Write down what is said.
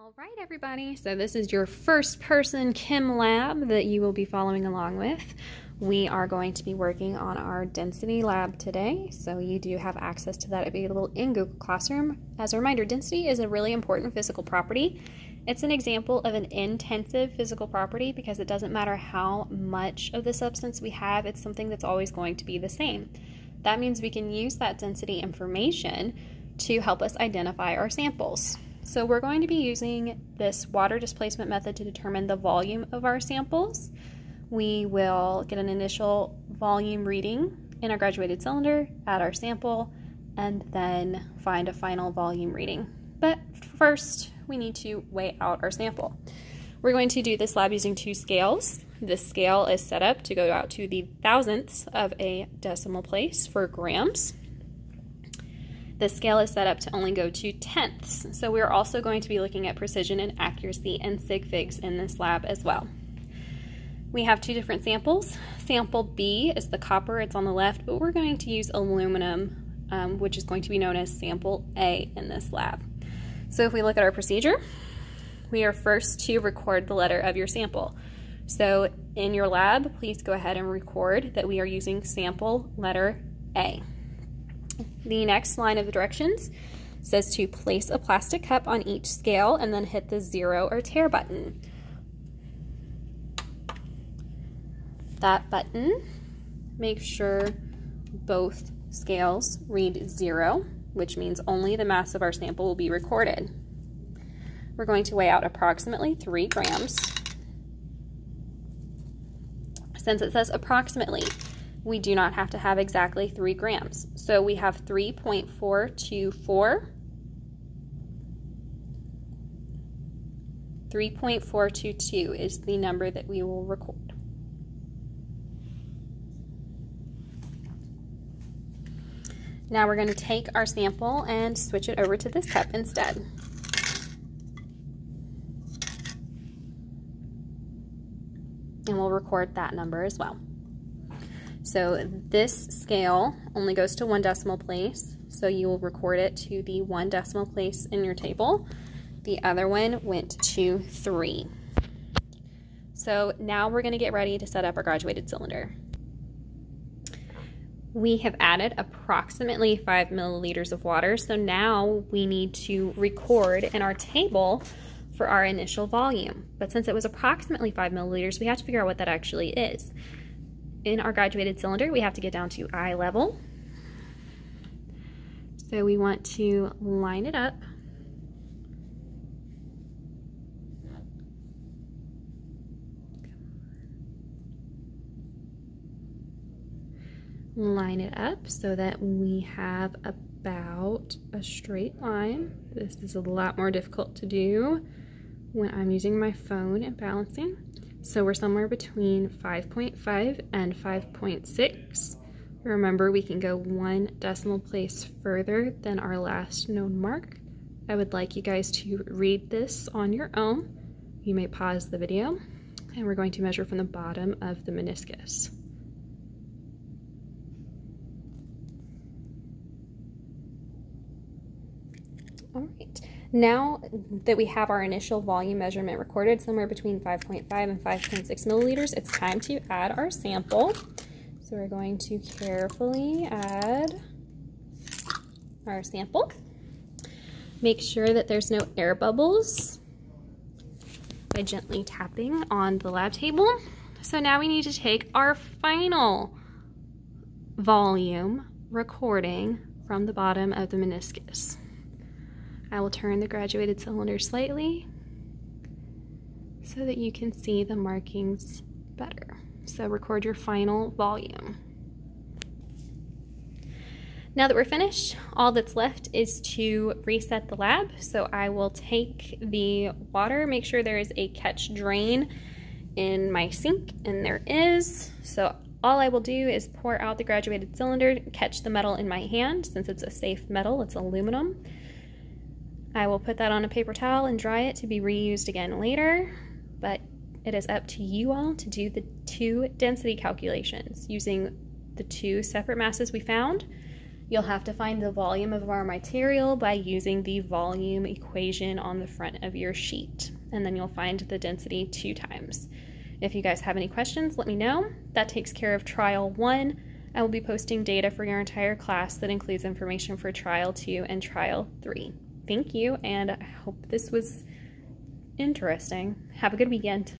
All right, everybody, so this is your first person chem lab that you will be following along with. We are going to be working on our density lab today, so you do have access to that available in Google Classroom. As a reminder, density is a really important physical property. It's an example of an intensive physical property because it doesn't matter how much of the substance we have, it's something that's always going to be the same. That means we can use that density information to help us identify our samples. So we're going to be using this water displacement method to determine the volume of our samples. We will get an initial volume reading in our graduated cylinder, add our sample, and then find a final volume reading. But first, we need to weigh out our sample. We're going to do this lab using two scales. This scale is set up to go out to the thousandths of a decimal place for grams. The scale is set up to only go to tenths, so we're also going to be looking at precision and accuracy and sig figs in this lab as well. We have two different samples. Sample B is the copper, it's on the left, but we're going to use aluminum, which is going to be known as sample A in this lab. So if we look at our procedure, we are first to record the letter of your sample. So in your lab, please go ahead and record that we are using sample letter A. The next line of directions says to place a plastic cup on each scale and then hit the 0 or tare button. That button makes sure both scales read 0, which means only the mass of our sample will be recorded. We're going to weigh out approximately 3 grams. Since it says approximately, we do not have to have exactly 3 grams. So we have 3.424. 3.422 is the number that we will record. Now we're going to take our sample and switch it over to this cup instead. And we'll record that number as well. So this scale only goes to 1 decimal place, so you will record it to the 1 decimal place in your table. The other one went to 3. So now we're going to get ready to set up our graduated cylinder. We have added approximately 5 milliliters of water, so now we need to record in our table for our initial volume. But since it was approximately 5 milliliters, we have to figure out what that actually is. In our graduated cylinder, we have to get down to eye level. So we want to line it up. Line it up so that we have about a straight line. This is a lot more difficult to do when I'm using my phone and balancing. So we're somewhere between 5.5 and 5.6. Remember, we can go 1 decimal place further than our last known mark. I would like you guys to read this on your own. You may pause the video, and we're going to measure from the bottom of the meniscus. All right. Now that we have our initial volume measurement recorded somewhere between 5.5 and 5.6 milliliters, it's time to add our sample. So we're going to carefully add our sample. Make sure that there's no air bubbles by gently tapping on the lab table. So now we need to take our final volume recording from the bottom of the meniscus. I will turn the graduated cylinder slightly so that you can see the markings better. So record your final volume. Now that we're finished, all that's left is to reset the lab. So I will take the water, make sure there is a catch drain in my sink, and there is. So all I will do is pour out the graduated cylinder, catch the metal in my hand. Since it's a safe metal, it's aluminum. I will put that on a paper towel and dry it to be reused again later, but it is up to you all to do the 2 density calculations using the 2 separate masses we found You'll have to find the volume of our material by using the volume equation on the front of your sheet, and then you'll find the density 2 times. If you guys have any questions, let me know. That takes care of trial 1. I will be posting data for your entire class that includes information for trial 2 and trial 3. Thank you, and I hope this was interesting. Have a good weekend.